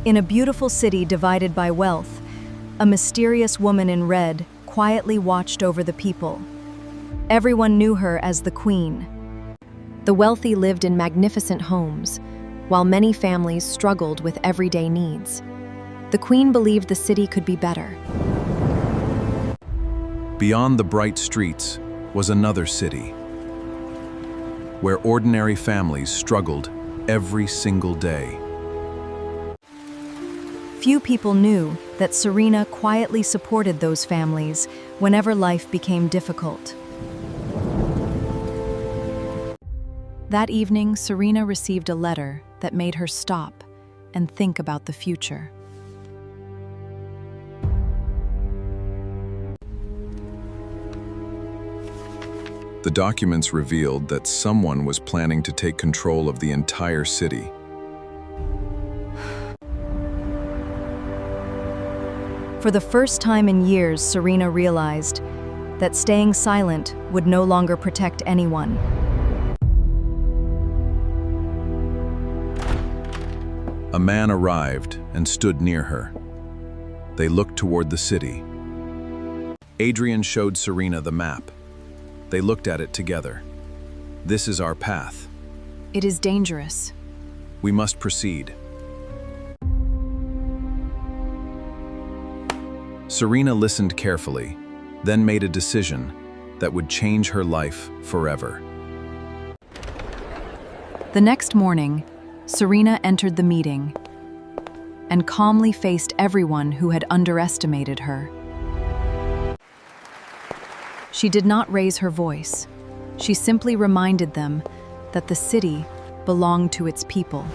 In a beautiful city divided by wealth, a mysterious woman in red quietly watched over the people. Everyone knew her as the Queen. The wealthy lived in magnificent homes, while many families struggled with everyday needs. The Queen believed the city could be better. Beyond the bright streets was another city, where ordinary families struggled every single day. Few people knew that Serena quietly supported those families whenever life became difficult. That evening, Serena received a letter that made her stop and think about the future. The documents revealed that someone was planning to take control of the entire city. For the first time in years, Serena realized that staying silent would no longer protect anyone. A man arrived and stood near her. They looked toward the city. Adrian showed Serena the map. They looked at it together. This is our path. It is dangerous. We must proceed. Serena listened carefully, then made a decision that would change her life forever. The next morning, Serena entered the meeting and calmly faced everyone who had underestimated her. She did not raise her voice. She simply reminded them that the city belonged to its people.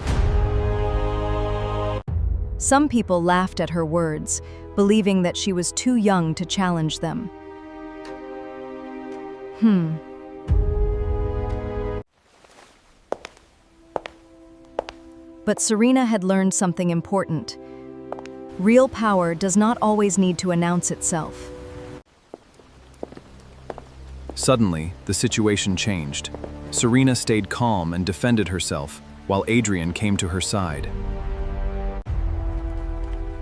Some people laughed at her words, believing that she was too young to challenge them. But Serena had learned something important. Real power does not always need to announce itself. Suddenly, the situation changed. Serena stayed calm and defended herself, while Adrian came to her side.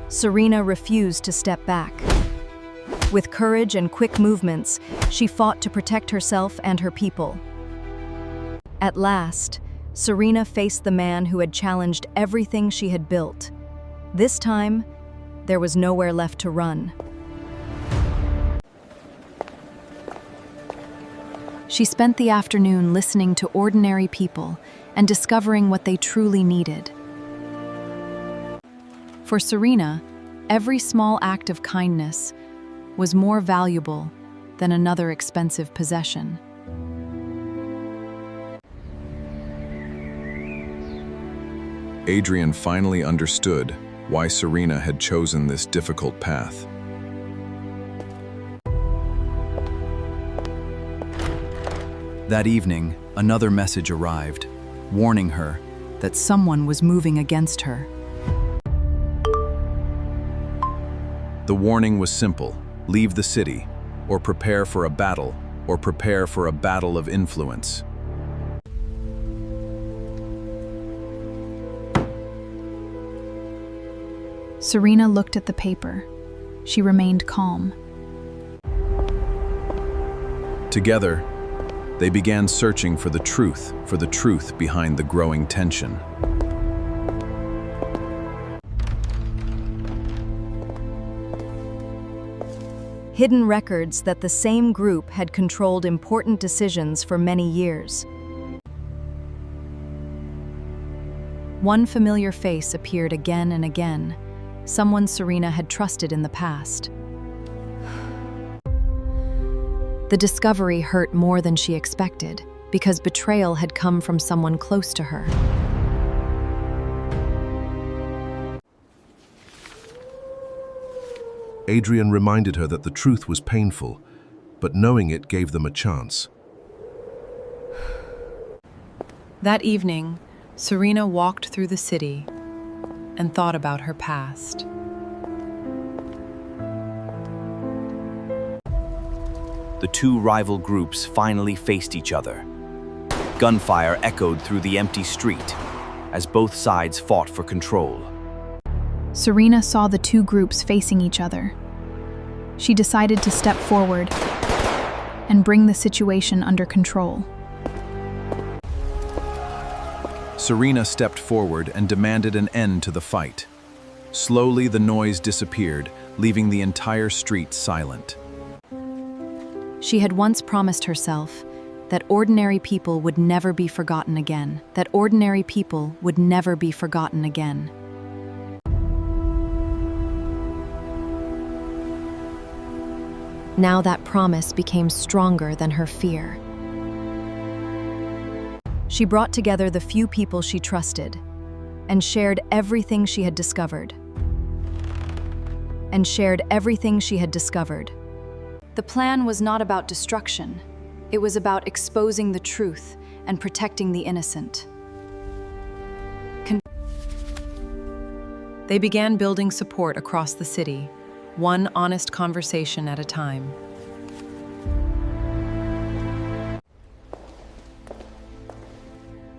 Serena refused to step back. With courage and quick movements, she fought to protect herself and her people. At last, Serena faced the man who had challenged everything she had built. This time, there was nowhere left to run. She spent the afternoon listening to ordinary people and discovering what they truly needed. For Serena, every small act of kindness was more valuable than another expensive possession. Adrian finally understood why Serena had chosen this difficult path. That evening, another message arrived, warning her that Someone was moving against her. the warning was simple: leave the city, or prepare for a battle, or prepare for a battle of influence. Serena looked at the paper. She remained calm. Together, they began searching for the truth behind the growing tension. Hidden records that the same group had controlled important decisions for many years. One familiar face appeared again and again, someone Serena had trusted in the past. The discovery hurt more than she expected, because betrayal had come from someone close to her. Adrian reminded her that the truth was painful, but knowing it gave them a chance. That evening, Serena walked through the city and thought about her past. The two rival groups finally faced each other. Gunfire echoed through the empty street as both sides fought for control. Serena saw the two groups facing each other. She decided to step forward and bring the situation under control. Serena stepped forward and demanded an end to the fight. Slowly, the noise disappeared, leaving the entire street silent. She had once promised herself that ordinary people would never be forgotten again. That ordinary people would never be forgotten again. Now that promise became stronger than her fear. She brought together the few people she trusted and shared everything she had discovered. The plan was not about destruction. It was about exposing the truth and protecting the innocent. They began building support across the city, one honest conversation at a time.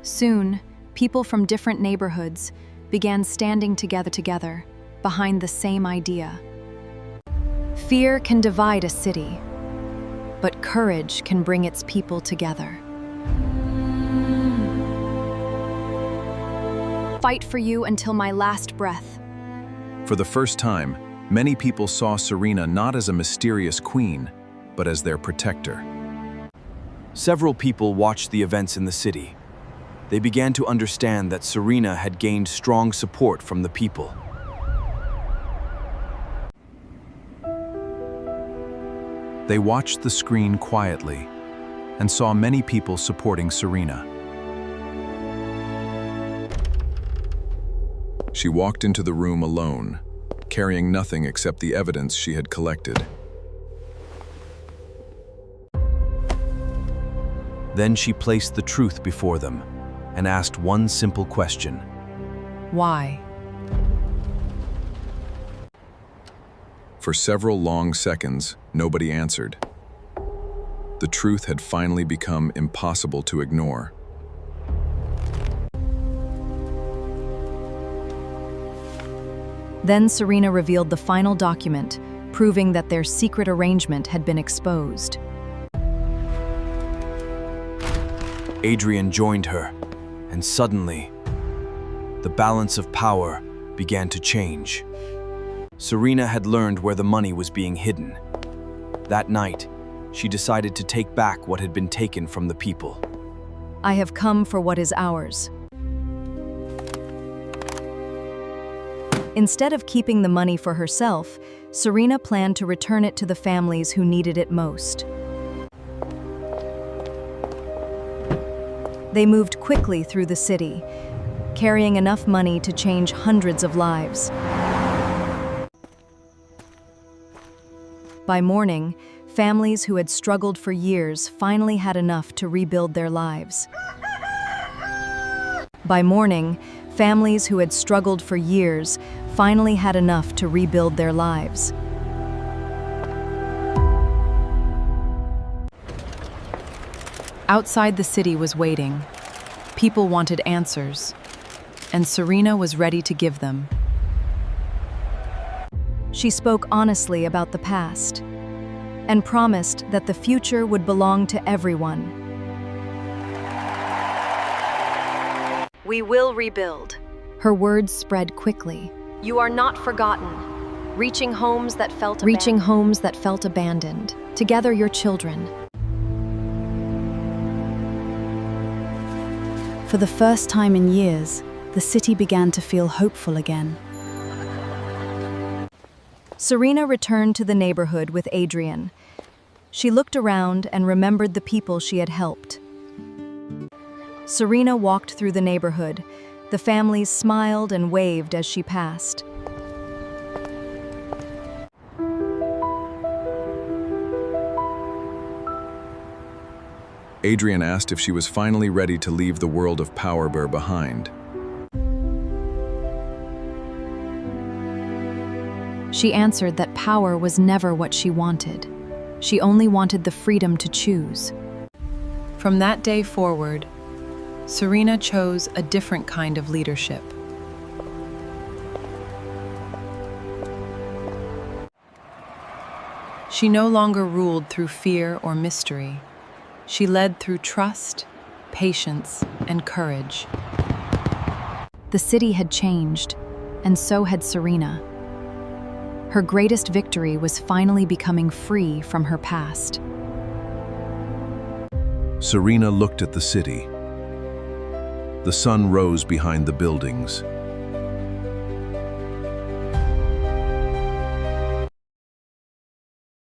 Soon, people from different neighborhoods began standing together behind the same idea. Fear can divide a city, but courage can bring its people together. Fight for you until my last breath. For the first time, many people saw Serena not as a mysterious queen, but as their protector. Several people watched the events in the city. They began to understand that Serena had gained strong support from the people. They watched the screen quietly and saw many people supporting Serena. She walked into the room alone, carrying nothing except the evidence she had collected. Then she placed the truth before them and asked one simple question. Why? For several long seconds, nobody answered. The truth had finally become impossible to ignore. Then Serena revealed the final document, proving that their secret arrangement had been exposed. Adrian joined her, and suddenly, the balance of power began to change. Serena had learned where the money was being hidden. That night, she decided to take back what had been taken from the people. I have come for what is ours. Instead of keeping the money for herself, Serena planned to return it to the families who needed it most. They moved quickly through the city, carrying enough money to change hundreds of lives. By morning, families who had struggled for years finally had enough to rebuild their lives. By morning, families who had struggled for years finally had enough to rebuild their lives. Outside the city was waiting. People wanted answers, and Serena was ready to give them. She spoke honestly about the past and promised that the future would belong to everyone. We will rebuild. Her words spread quickly. You are not forgotten. Reaching homes that felt abandoned. Together, your children. For the first time in years, the city began to feel hopeful again. Serena returned to the neighborhood with Adrian. She looked around and remembered the people she had helped. Serena walked through the neighborhood. The families smiled and waved as she passed. Adrian asked if she was finally ready to leave the world of power behind. She answered that power was never what she wanted. She only wanted the freedom to choose. From that day forward, Serena chose a different kind of leadership. She no longer ruled through fear or mystery. She led through trust, patience, and courage. The city had changed, and so had Serena. Her greatest victory was finally becoming free from her past. Serena looked at the city. The sun rose behind the buildings,